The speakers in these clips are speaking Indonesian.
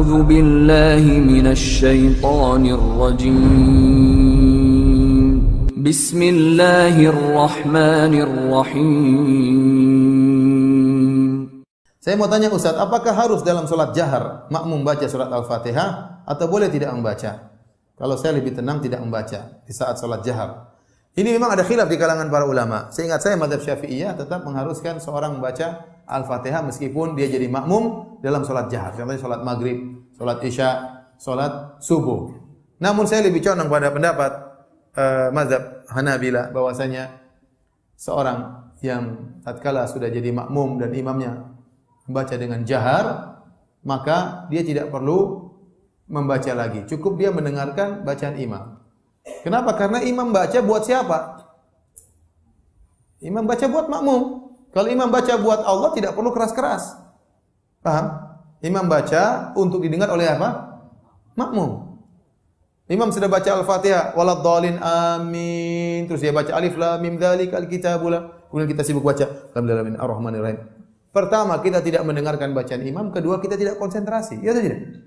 أعوذ بالله من الشيطان الرجيم بسم الله الرحمن الرحيم. Saya mau tanya Ustaz, apakah harus dalam sholat jahar makmum baca surat Al-Fatihah atau boleh tidak membaca? Kalau saya lebih tenang tidak membaca di saat sholat jahar. Ini memang ada khilaf di kalangan para ulama. Seingat saya mazhab Syafi'iyah tetap mengharuskan seorang membaca Al-Fatihah meskipun dia jadi makmum dalam sholat jahar. Contohnya sholat maghrib, sholat isya, sholat subuh. Namun saya lebih condong pada pendapat mazhab Hanabila bahwasanya seorang yang tatkala sudah jadi makmum dan imamnya membaca dengan jahar, maka dia tidak perlu membaca lagi. Cukup dia mendengarkan bacaan imam. Kenapa? Karena imam baca buat siapa? Imam baca buat makmum. Kalau imam baca buat Allah tidak perlu keras-keras. Paham? Imam baca untuk didengar oleh apa? Makmum. Imam sudah baca Al-Fatihah, waladhdallin amin. Terus dia baca alif lam mim dzalikal kitabul. Kemudian kita sibuk baca alhamdulillahi arrahmanirrahim. Pertama, kita tidak mendengarkan bacaan imam. Kedua, kita tidak konsentrasi. Ya atau tidak?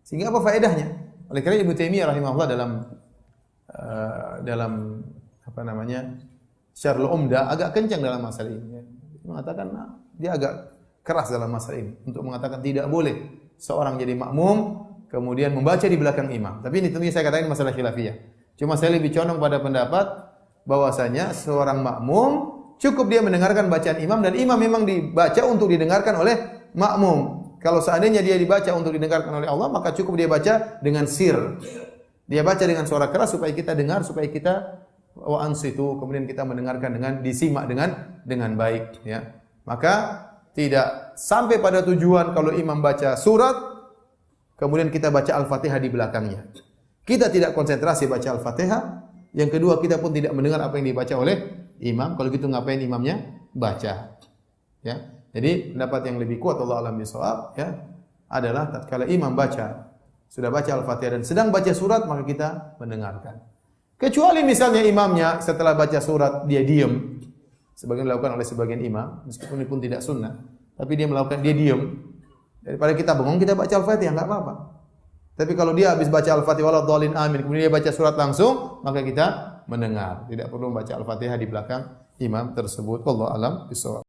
Sehingga apa faedahnya? Oleh karena Ibnu Taimiyah rahimahullah dalam apa namanya? Syarhul Umdah agak kencang dalam masalah ini. Dia mengatakan dia agak keras dalam masalah ini untuk mengatakan tidak boleh seorang jadi makmum kemudian membaca di belakang imam. Tapi ini tentunya saya katakan masalah khilafiyah. Cuma saya lebih condong pada pendapat bahwasanya seorang makmum cukup dia mendengarkan bacaan imam dan imam memang dibaca untuk didengarkan oleh makmum. Kalau seandainya dia dibaca untuk didengarkan oleh Allah, maka cukup dia baca dengan sir. Dia baca dengan suara keras supaya kita dengar, supaya kita wa ansitu, kemudian kita mendengarkan dengan disimak dengan baik, ya. Maka tidak sampai pada tujuan kalau imam baca surat, kemudian kita baca Al-Fatihah di belakangnya. Kita tidak konsentrasi baca Al-Fatihah. Yang kedua, kita pun tidak mendengar apa yang dibaca oleh imam. Kalau gitu ngapain imamnya baca? Ya. Jadi pendapat yang lebih kuat Allah alam bisawab ya adalah tatkala imam sudah baca Al-Fatihah dan sedang baca surat maka kita mendengarkan. Kecuali misalnya imamnya setelah baca surat dia diam. Sebagian dilakukan oleh sebagian imam meskipun ini pun tidak sunnah, tapi dia diam. Daripada kita bengong kita baca Al-Fatihah enggak apa-apa. Tapi kalau dia habis baca Al-Fatihah waladhdallin amin kemudian dia baca surat langsung maka kita mendengar. Tidak perlu membaca Al-Fatihah di belakang imam tersebut. Wallahu alam bisawab.